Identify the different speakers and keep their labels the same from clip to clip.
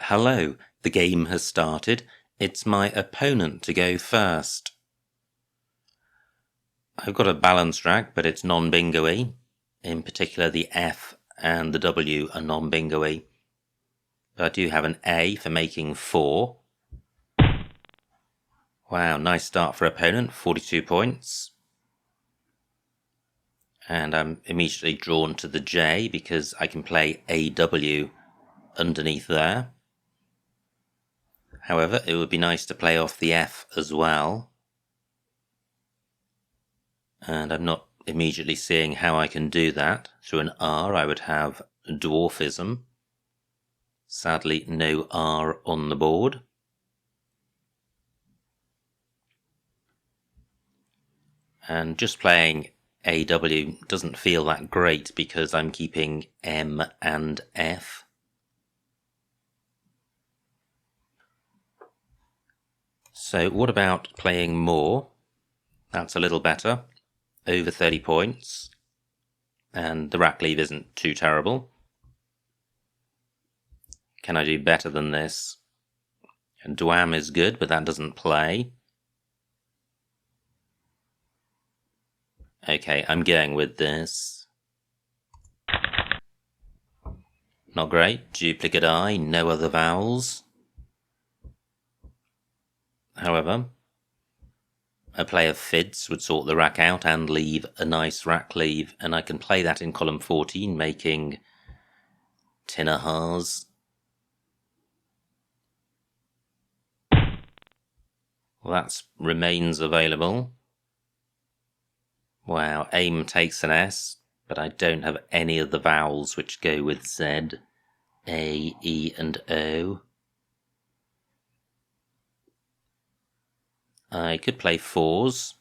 Speaker 1: Hello, the game has started. It's my opponent to go first. I've got a balanced rack, but it's non-bingo-y. In particular, the F and the W are non-bingo-y. But I do have an A for making 4. Wow, nice start for opponent, 42 points. And I'm immediately drawn to the J because I can play AW underneath there. However, it would be nice to play off the F as well. And I'm not immediately seeing how I can do that. Through an R, I would have dwarfism. Sadly, no R on the board. And just playing AW doesn't feel that great because I'm keeping M and F. So what about playing more? That's a little better. Over 30 points. And the rack leave isn't too terrible. Can I do better than this? And Dwam is good, but that doesn't play. Okay, I'm going with this. Not great. Duplicate I, no other vowels. However, a play of fids would sort the rack out and leave a nice rack leave, and I can play that in column 14, making Tinahars. Well, that remains available. Wow, aim takes an S, but I don't have any of the vowels which go with Z, A, E, and O. I could play 4s,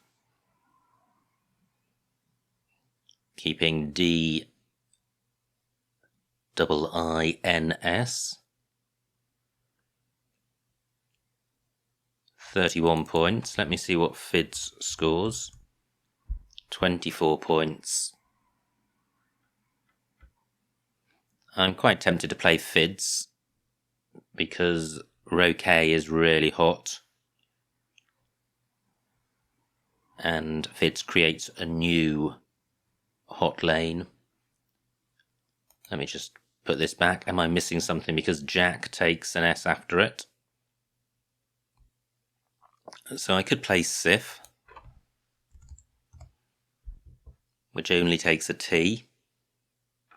Speaker 1: keeping D, double I, N, S. 31 points. Let me see what Fids scores. 24 points. I'm quite tempted to play Fids because row K is really hot. And Fids creates a new hot lane. Let me just put this back. Am I missing something? Because Jack takes an S after it. So I could play Sif, which only takes a T.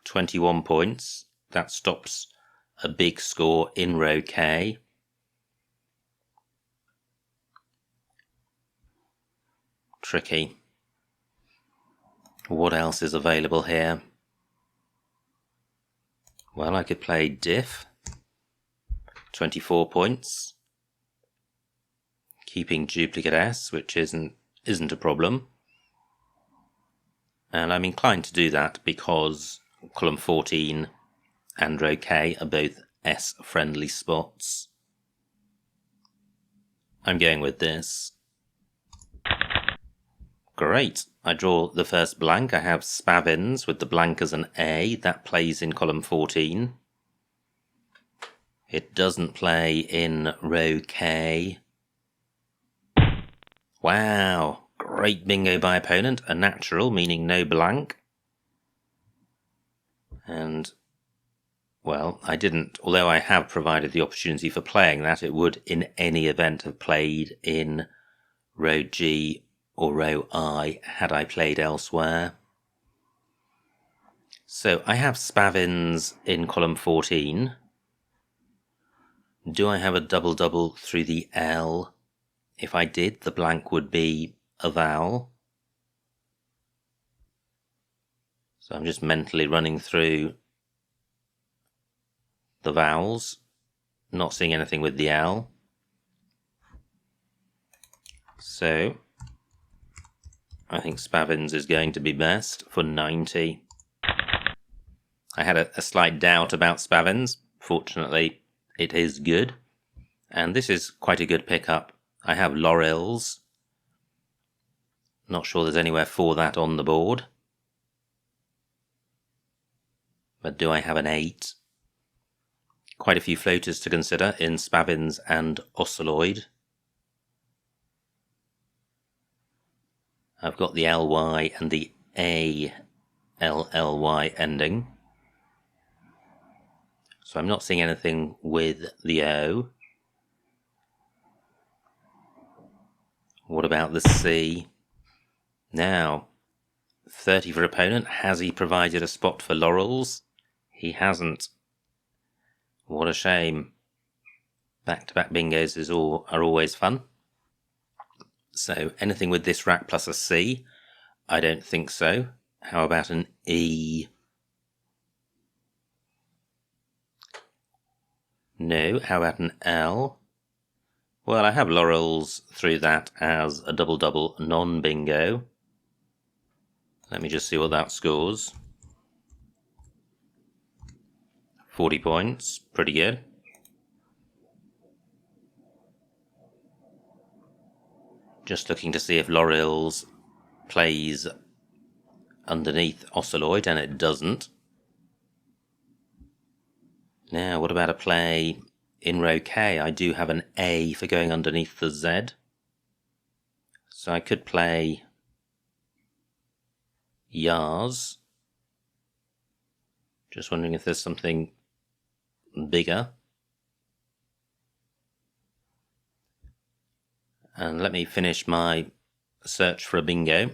Speaker 1: 21 points. That stops a big score in row K. Tricky. What else is available here? Well, I could play Diff. 24 points. Keeping duplicate S, which isn't a problem. And I'm inclined to do that because column 14 and row K are both S-friendly spots. I'm going with this. Great. I draw the first blank. I have Spavins with the blank as an A. That plays in column 14. It doesn't play in row K. Wow. Great bingo by opponent. A natural, meaning no blank. And, well, I didn't. Although I have provided the opportunity for playing that, it would in any event have played in row G or row I had I played elsewhere. So I have Spavins in column 14. Do I have a double-double through the L? If I did, the blank would be a vowel. So I'm just mentally running through the vowels, not seeing anything with the L. So I think Spavins is going to be best for 90. I had a slight doubt about Spavins. Fortunately, it is good. And this is quite a good pickup. I have Laurels. Not sure there's anywhere for that on the board. But do I have an 8? quite a few floaters to consider in spavins and oceloid. I've got the ly and the ALLY ending. So I'm not seeing anything with the O. What about the C? Now, 30 for opponent. Has he provided a spot for laurels? He hasn't. What a shame. Back-to-back bingos are always fun. So anything with this rack plus a C? I don't think so. How about an E? No. How about an L? Well, I have laurels through that as a double-double non-bingo. Let me just see what that scores. 40 points. Pretty good. Just looking to see if laurels plays underneath oceloid, and it doesn't. Now, what about a play in row K? I do have an A for going underneath the Z. So I could play Yars. Just wondering if there's something bigger. And let me finish my search for a bingo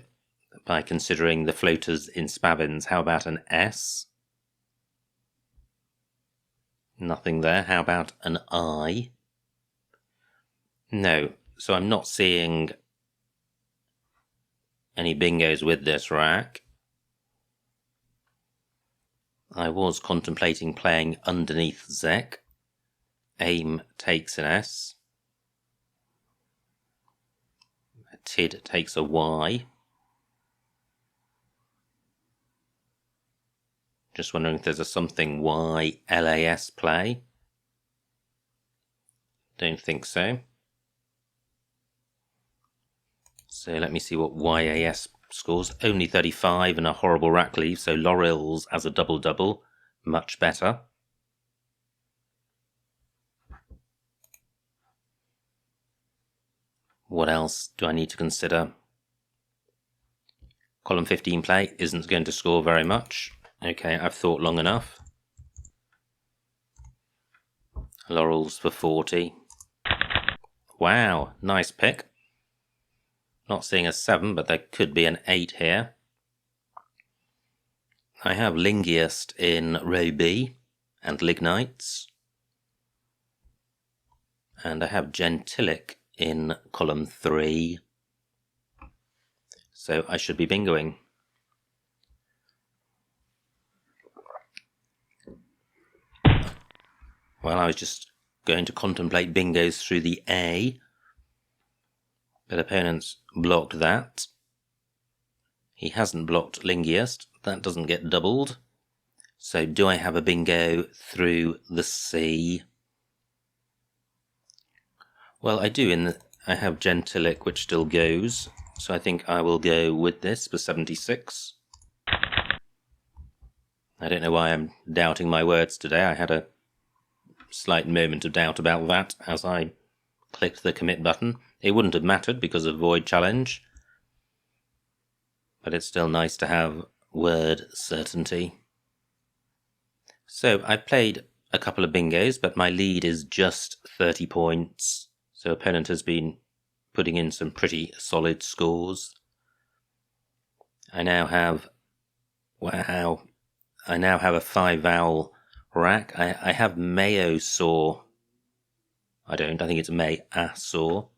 Speaker 1: by considering the floaters in spavins. How about an S? Nothing there. How about an I? No. So I'm not seeing any bingos with this rack. I was contemplating playing underneath Zek. Aim takes an S. Tid takes a Y. Just wondering if there's a something Y LAS play. Don't think so. So let me see what YAS scores. Only 35 and a horrible rack leave, so laurels as a double-double, much better. What else do I need to consider? Column 15 play isn't going to score very much. Okay, I've thought long enough. Laurels for 40. Wow, nice pick. Not seeing a 7, but there could be an 8 here. I have Lingiest in row B and Lignites. And I have Gentilic in column 3. So I should be bingoing. Well, I was just going to contemplate bingos through the A, but opponent's blocked that. He hasn't blocked Lingiest. That doesn't get doubled. So do I have a bingo through the C? Well, I do. I have Gentilic, which still goes. So I think I will go with this for 76. I don't know why I'm doubting my words today. I had a slight moment of doubt about that as I clicked the commit button. It wouldn't have mattered because of void challenge, but it's still nice to have word certainty. So I played a couple of bingos, but my lead is just 30 points. So opponent has been putting in some pretty solid scores. I now have a 5-vowel rack. I have Mayo Saw. I think it's May A Saw.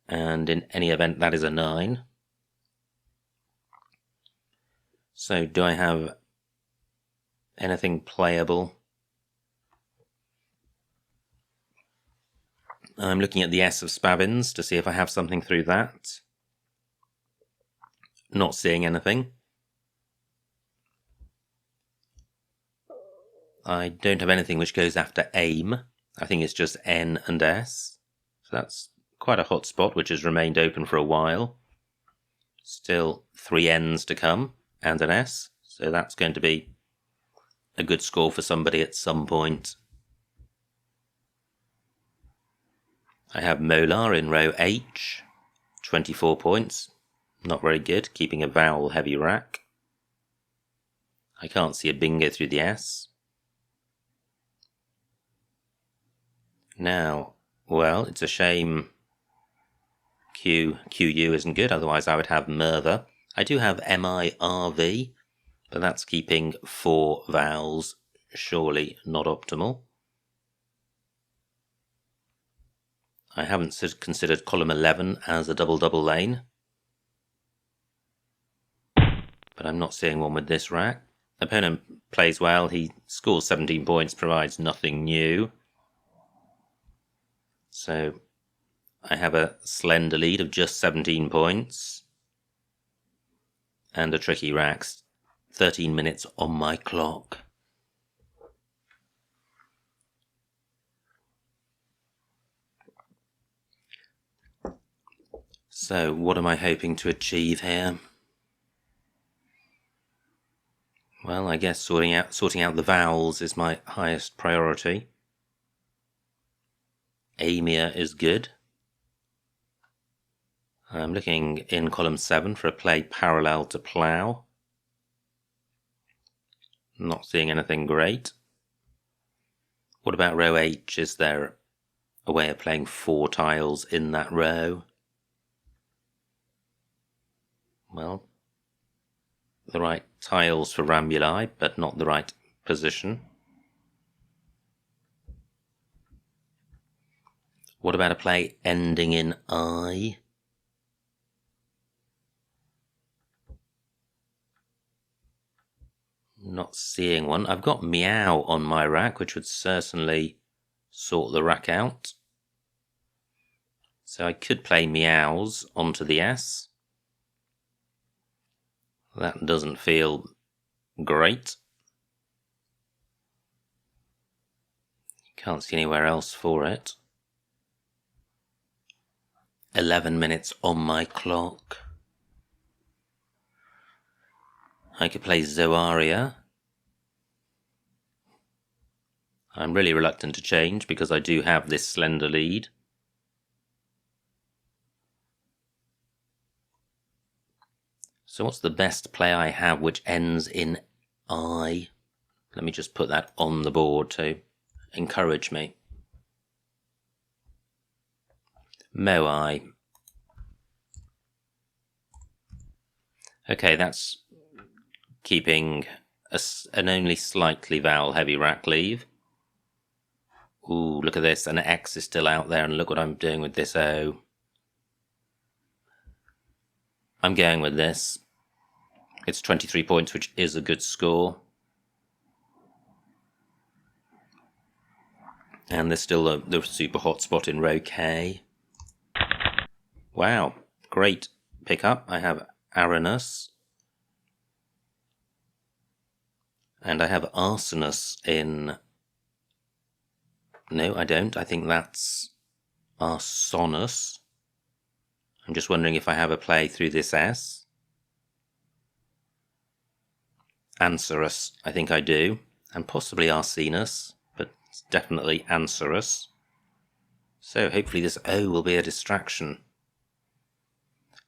Speaker 1: And in any event, that is a 9. So do I have anything playable? I'm looking at the S of spavins to see if I have something through that. Not seeing anything. I don't have anything which goes after aim. I think it's just N and S. So that's quite a hot spot which has remained open for a while. Still 3 N's to come and an S. So that's going to be a good score for somebody at some point. I have Molar in row H, 24 points. Not very good, keeping a vowel heavy rack. I can't see a bingo through the S. Now, well, it's a shame QU isn't good, otherwise I would have Merva. I do have MIRV, but that's keeping 4 vowels, surely not optimal. I haven't considered column 11 as a double lane, but I'm not seeing one with this rack. Opponent plays well, he scores 17 points, provides nothing new. So I have a slender lead of just 17 points. And a tricky rack, 13 minutes on my clock. So what am I hoping to achieve here? Well, I guess sorting out the vowels is my highest priority. Amia is good. I'm looking in column 7 for a play parallel to plough. Not seeing anything great. What about row H? Is there a way of playing 4 tiles in that row? Well, the right tiles for Rambuli, but not the right position. What about a play ending in I? Not seeing one. I've got meow on my rack, which would certainly sort the rack out. So I could play meows onto the S. That doesn't feel great. Can't see anywhere else for it. 11 minutes on my clock. I could play Zoaria. I'm really reluctant to change because I do have this slender lead. So what's the best play I have which ends in I? Let me just put that on the board to encourage me. Moai. Okay, that's keeping an only slightly vowel heavy rack leave. Ooh, look at this, an X is still out there, and look what I'm doing with this O. I'm going with this. It's 23 points, which is a good score. And there's still the super hot spot in row K. Wow, great pickup. I have Aranus. And I have Arsenus in... No, I don't. I think that's Arsonus. I'm just wondering if I have a play through this S. Anserus, I think I do. And possibly Arsenus, but it's definitely Anserus. So hopefully this O will be a distraction.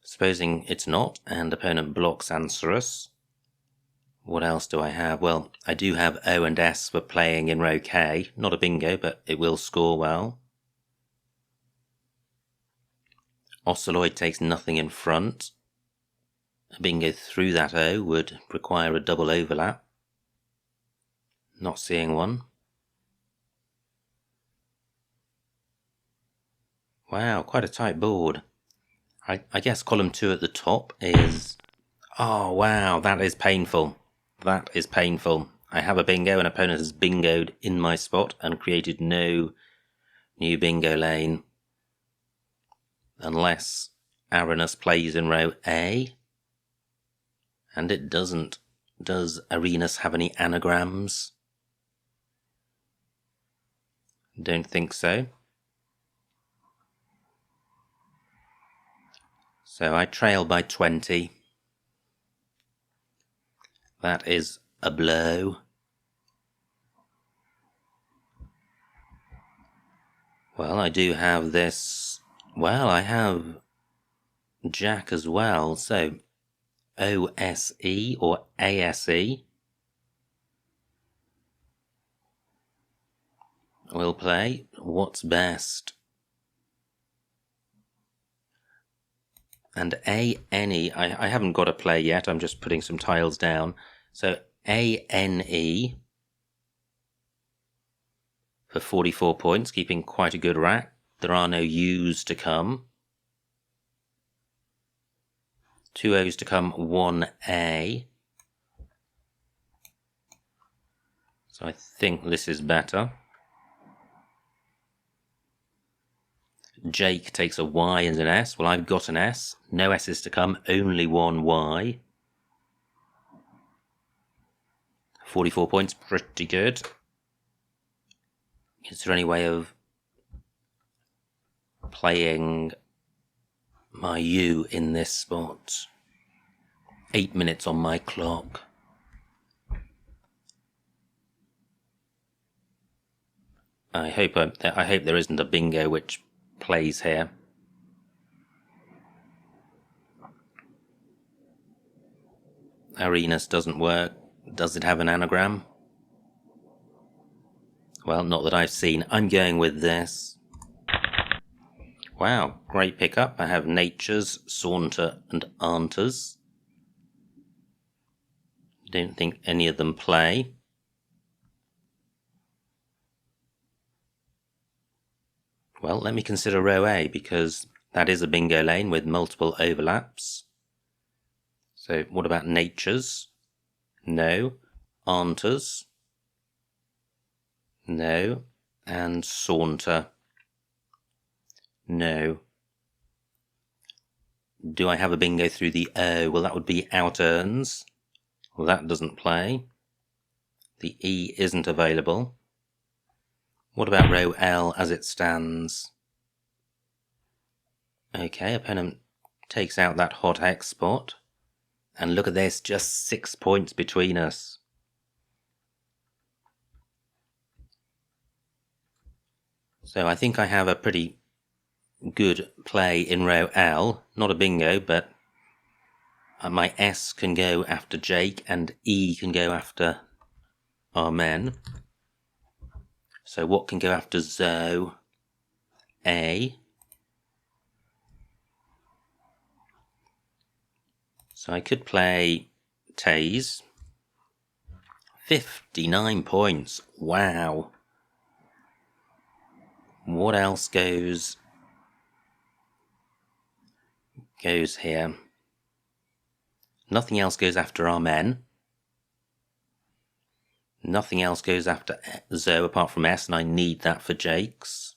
Speaker 1: Supposing it's not, and opponent blocks Anserus. What else do I have? Well, I do have O and S for playing in row K. Not a bingo, but it will score well. Oceloid takes nothing in front. A bingo through that O would require a double overlap. Not seeing one. Wow, quite a tight board. I guess column 2 at the top is... Oh, wow, that is painful. That is painful. I have a bingo, and opponent has bingoed in my spot and created no new bingo lane. Unless Aranus plays in row A. And it doesn't. Does Arenas have any anagrams? Don't think so. So I trail by 20. That is a blow. Well, I do have this. Well, I have Jack as well, so OSE or ASE. We'll play What's Best. And ANE, I haven't got a play yet, I'm just putting some tiles down. So ANE for 44 points, keeping quite a good rack. There are no U's to come. 2 O's to come, 1 A. So I think this is better. Jake takes a Y and an S. Well, I've got an S. No S's to come, only 1 Y. 44 points, pretty good. Is there any way of playing my U in this spot? 8 minutes on my clock. I hope there isn't a bingo which plays here. Arenas doesn't work. Does it have an anagram? Well, not that I've seen. I'm going with this. Wow, great pickup. I have Natures, Saunter and Aunters. Don't think any of them play. Well, let me consider row A, because that is a bingo lane with multiple overlaps. So what about Natures? No. Aunters? No. And Saunter? No. Do I have a bingo through the O? Well, that would be Out-Earns. Well, that doesn't play. The E isn't available. What about row L as it stands? Okay, opponent takes out that hot X spot. And look at this, just 6 points between us. So I think I have a pretty good play in row L. Not a bingo, but my S can go after Jake and E can go after our men. So what can go after Zoe? A. So I could play Taze. 59 points. Wow. What else goes here? Nothing else goes after our men. Nothing else goes after Zoe apart from S, and I need that for Jake's.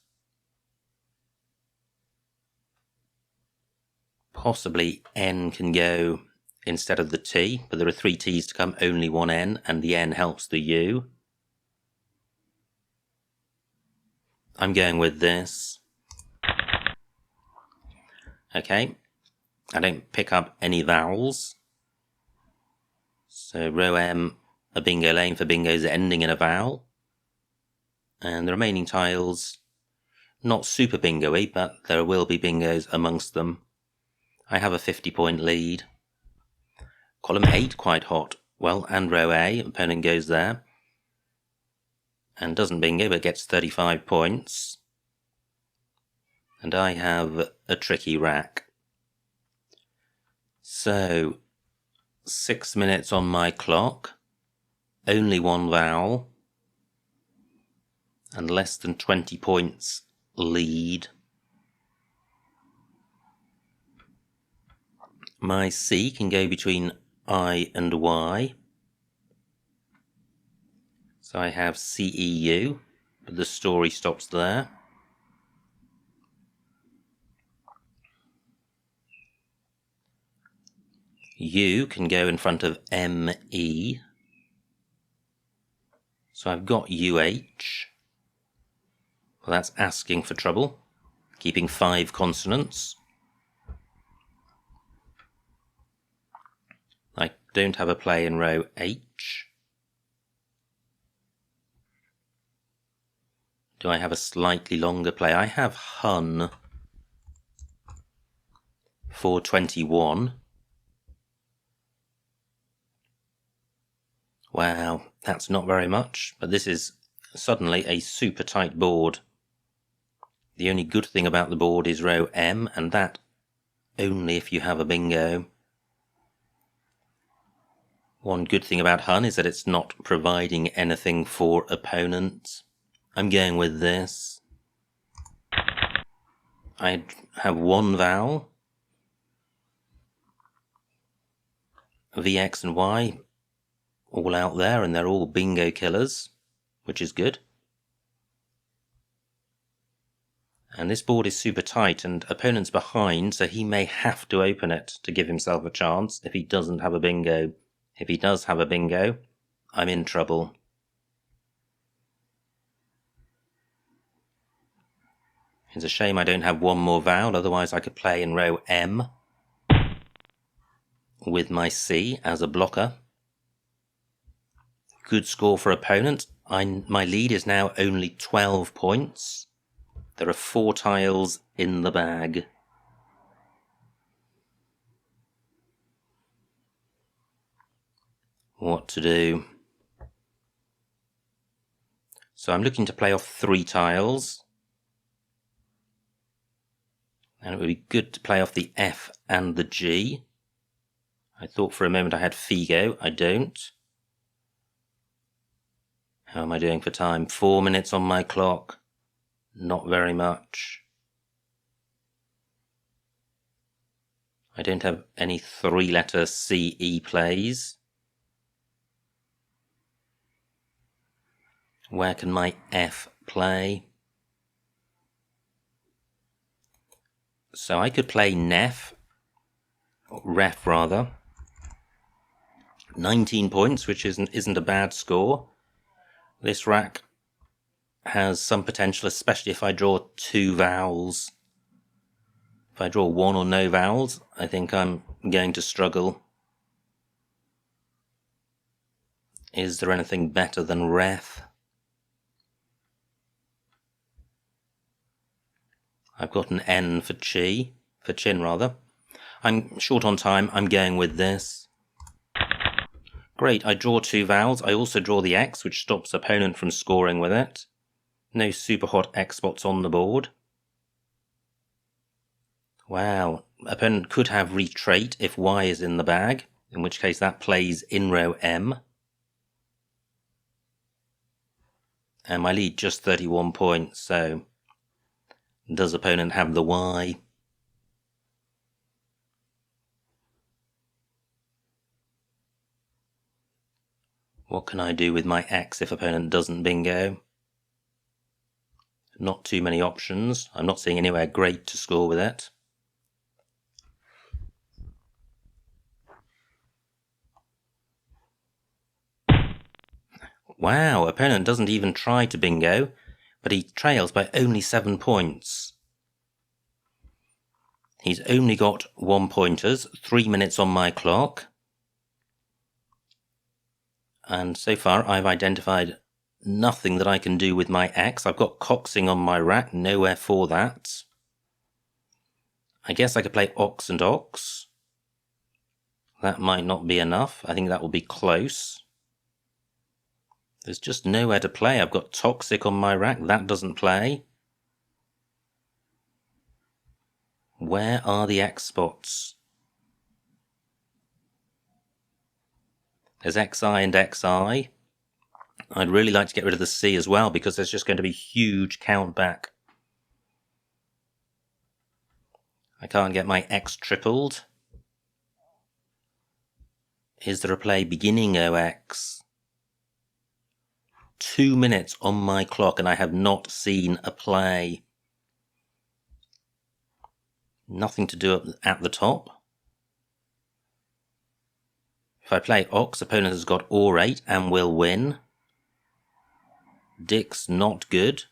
Speaker 1: Possibly N can go instead of the T, but there are 3 T's to come, only 1 N, and the N helps the U. I'm going with this. Okay, I don't pick up any vowels. So row M, a bingo lane for bingos ending in a vowel. And the remaining tiles, not super bingo-y, but there will be bingos amongst them. I have a 50-point lead. Column 8, quite hot. Well, and row A, opponent goes there. And doesn't bingo, but gets 35 points. And I have a tricky rack. So, 6 minutes on my clock. Only 1 vowel. And less than 20 points lead. My C can go between I and Y. So I have CEU, but the story stops there. U can go in front of ME. So I've got UH. Well, that's asking for trouble, keeping 5 consonants. I don't have a play in row H. Do I have a slightly longer play? I have Hun for 21. Wow, that's not very much, but this is suddenly a super tight board. The only good thing about the board is row M, and that only if you have a bingo. One good thing about Hun is that it's not providing anything for opponents. I'm going with this. I have one vowel. V, X and Y all out there, and they're all bingo killers, which is good. And this board is super tight, and opponent's behind, so he may have to open it to give himself a chance if he doesn't have a bingo. If he does have a bingo, I'm in trouble. It's a shame I don't have one more vowel, otherwise I could play in row M with my C as a blocker. Good score for opponent. My lead is now only 12 points. There are 4 tiles in the bag. What to do? So I'm looking to play off 3 tiles. And it would be good to play off the F and the G. I thought for a moment I had Figo. I don't. How am I doing for time? 4 minutes on my clock. Not very much. I don't have any 3-letter CE plays. Where can my F play? So I could play Nef, or Ref rather. 19 points, which isn't a bad score. This rack has some potential, especially if I draw 2 vowels. If I draw 1 or no vowels, I think I'm going to struggle. Is there anything better than Ref? I've got an N for chin rather. I'm short on time, I'm going with this. Great, I draw 2 vowels. I also draw the X, which stops opponent from scoring with it. No super hot X spots on the board. Wow, opponent could have retrait if Y is in the bag, in which case that plays in row M. And my lead just 31 points, so does opponent have the Y? What can I do with my X if opponent doesn't bingo? Not too many options. I'm not seeing anywhere great to score with it. Wow, opponent doesn't even try to bingo, but he trails by only 7 points. He's only got 1 pointers, 3 minutes on my clock. And so far I've identified nothing that I can do with my X. I've got coxing on my rack, nowhere for that. I guess I could play Ox and Ox. That might not be enough. I think that will be close. There's just nowhere to play. I've got Toxic on my rack. That doesn't play. Where are the X spots? There's XI and XI. I'd really like to get rid of the C as well, because there's just going to be huge count back. I can't get my X tripled. Is there a play beginning OX? 2 minutes on my clock and I have not seen a play. Nothing to do at the top. If I play Ox, opponent has got or 8 and will win. Dick's not good.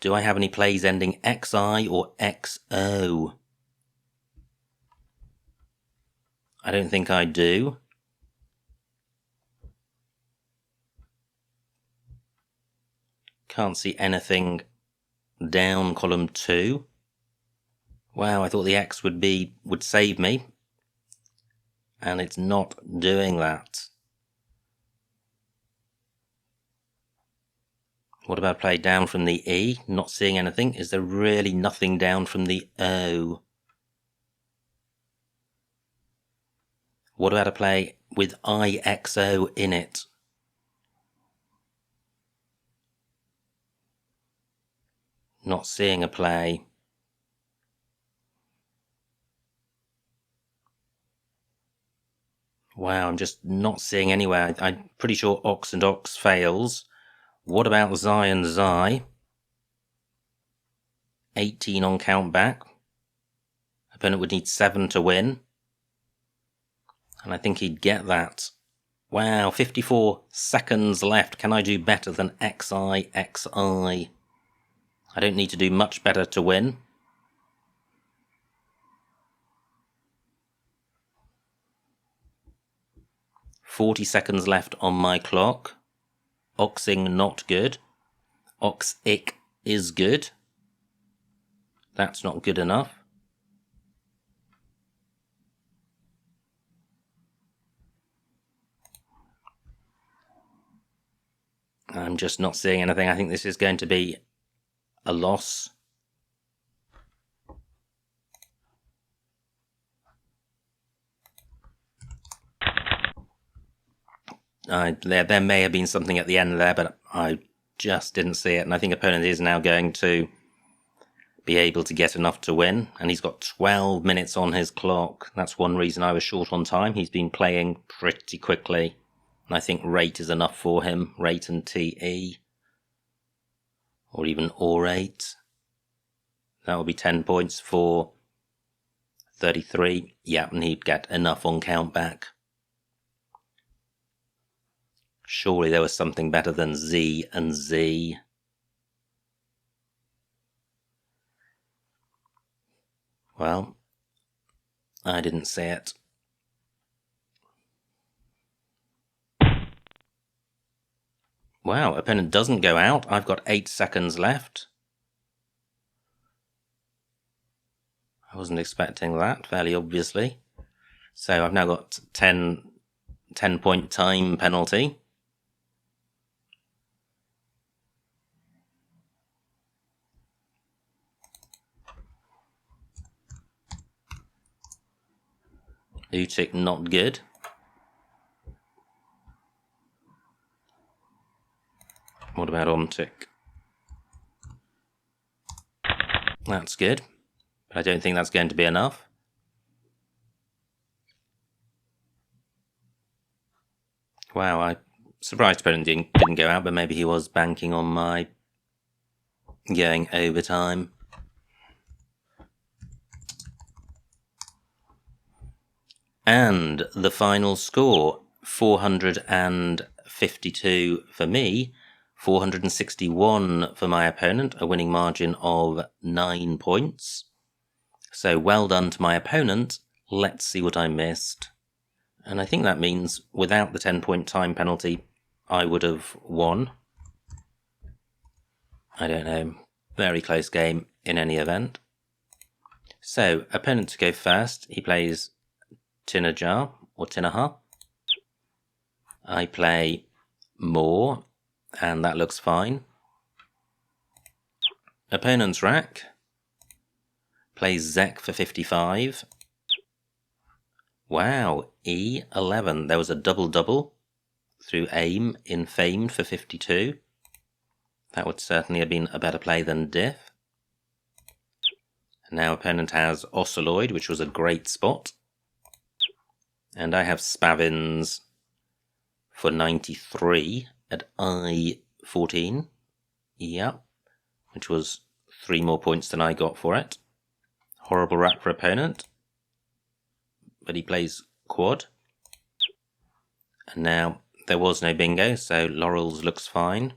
Speaker 1: Do I have any plays ending XI or XO? I don't think I do. Can't see anything down column 2. Wow, I thought the X would save me, and it's not doing that. What about play down from the E? Not seeing anything. Is there really nothing down from the O? What about a play with IXO in it? Not seeing a play. Wow, I'm just not seeing anywhere. I'm pretty sure Ox and Ox fails. What about Xi and Xi? 18 on count back. Opponent would need 7 to win. And I think he'd get that. Wow, 54 seconds left. Can I do better than XI, XI? I don't need to do much better to win. "40 seconds left on my clock. Oxing not good. Ox-ick is good. That's not good enough. I'm just not seeing anything. I think this is going to be a loss. There may have been something at the end there, but I just didn't see it. And I think opponent is now going to be able to get enough to win. And he's got 12 minutes on his clock. That's one reason I was short on time. He's been playing pretty quickly. And I think rate is enough for him. Rate and TE. Or even orate. That will be 10 points for 33. Yeah, and he'd get enough on count back. Surely there was something better than Z and Z. Well, I didn't see it. Wow, opponent doesn't go out. I've got 8 seconds left. I wasn't expecting that, fairly obviously. So I've now got 10-point time penalty. Utic not good. What about Omtic? That's good, but I don't think that's going to be enough. Wow, I'm surprised opponent didn't go out, but maybe he was banking on my going overtime. And the final score, 452 for me, 461 for my opponent, a winning margin of 9 points. So well done to my opponent. Let's see what I missed. And I think that means without the 10-point time penalty, I would have won. I don't know. Very close game in any event. So, opponent to go first. He plays Tinajar or Tinaha. I play More, and that looks fine. Opponent's rack plays Zek for 55. Wow, E11. There was a double-double through aim in Famed for 52. That would certainly have been a better play than Diff. Now opponent has Oceloid, which was a great spot. And I have Spavins for 93 at I14. Yeah, which was 3 more points than I got for it. Horrible rack for opponent. But he plays quad. And now there was no bingo, so Laurels looks fine.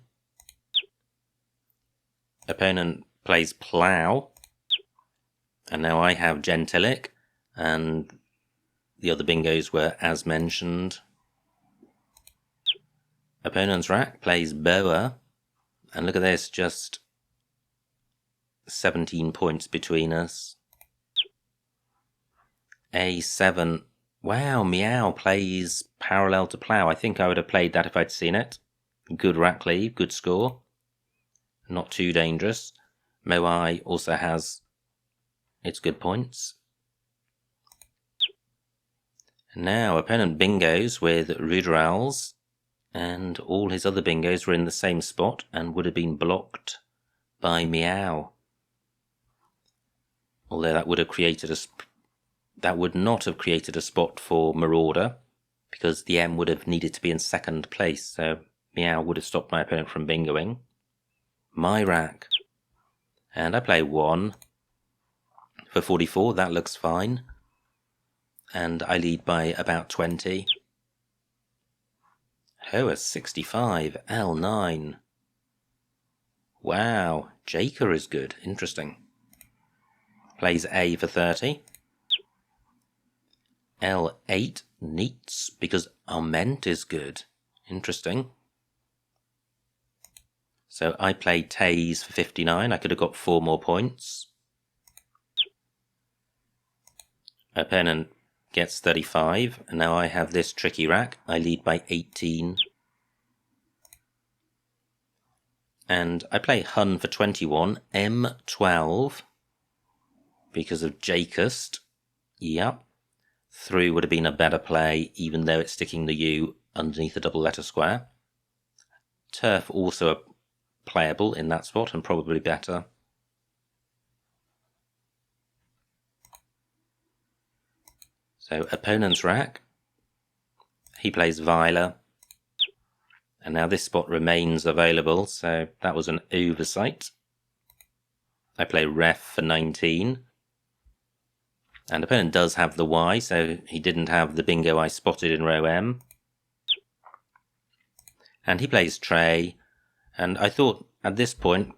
Speaker 1: Opponent plays Plough. And now I have Gentilic, and the other bingos were as mentioned. Opponent's rack plays Boa, And look at this, just 17 points between us. A7. Wow, Meow plays parallel to plough. I think I would have played that if I'd seen it. Good rack lead, good score. Not too dangerous. Moai also has its good points. Now, opponent bingos with Ruderals, and all his other bingos were in the same spot and would have been blocked by Meow. Although that would not have created a spot for Marauder, because the M would have needed to be in second place, so Meow would have stopped my opponent from bingoing. My rack. And I play 1 for 44, that looks fine. And I lead by about 20. Oh, a 65, L9. Wow, Jaker is good, interesting. Plays A for 30. L8, neats, because Arment is good. Interesting. So I played Taze for 59, I could have got 4 more points. Opponent gets 35, and now I have this tricky rack. I lead by 18. And I play Hun for 21, M12, because of Jacust. Yep. Through would have been a better play, even though it's sticking the U underneath a double letter square. Turf also playable in that spot, and probably better. So, opponent's rack. He plays Viola. And now this spot remains available, so that was an oversight. I play Ref for 19. And opponent does have the Y, so he didn't have the bingo I spotted in row M. And he plays Trey. And I thought at this point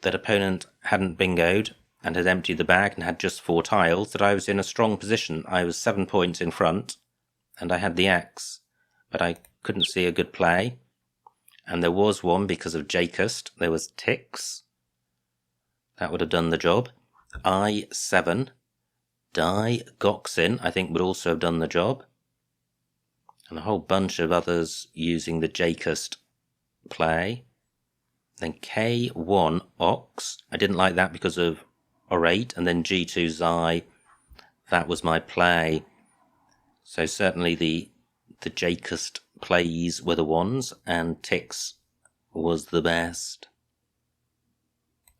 Speaker 1: that opponent hadn't bingoed and had emptied the bag and had just 4 tiles, that I was in a strong position. I was 7 points in front, and I had the X, but I couldn't see a good play. And there was one because of Jacust. There was Tix. That would have done the job. I7. Die Goxin, I think, would also have done the job. And a whole bunch of others using the Jacust play. Then K1 Ox. I didn't like that because of Orate. And then G2 Xi. That was my play. So certainly the Jacust plays were the ones, and Tix was the best.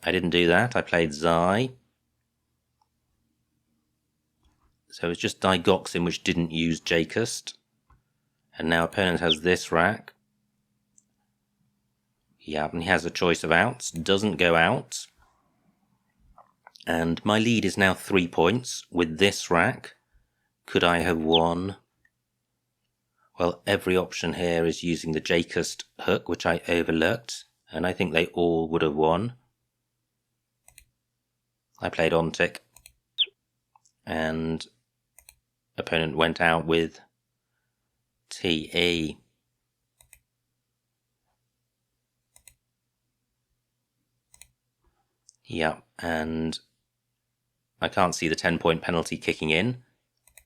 Speaker 1: I didn't do that. I played Xi. So it's just Digoxin which didn't use Jacust. And now opponent has this rack. Yeah, and he has a choice of outs. Doesn't go out. And my lead is now 3 points with this rack. Could I have won? Well, every option here is using the Jacust hook, which I overlooked. And I think they all would have won. I played Ontic. And opponent went out with TE. Yeah, and I can't see the 10-point penalty kicking in,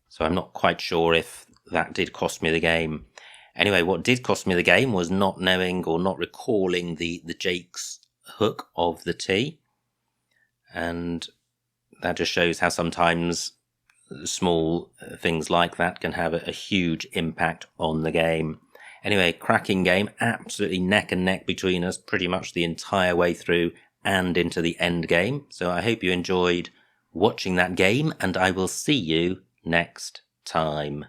Speaker 1: so I'm not quite sure if that did cost me the game. Anyway, what did cost me the game was not knowing or not recalling the Jake's hook of the T. And that just shows how sometimes small things like that can have a huge impact on the game. Anyway, cracking game, absolutely neck and neck between us pretty much the entire way through and into the end game. So I hope you enjoyed watching that game, and I will see you next time.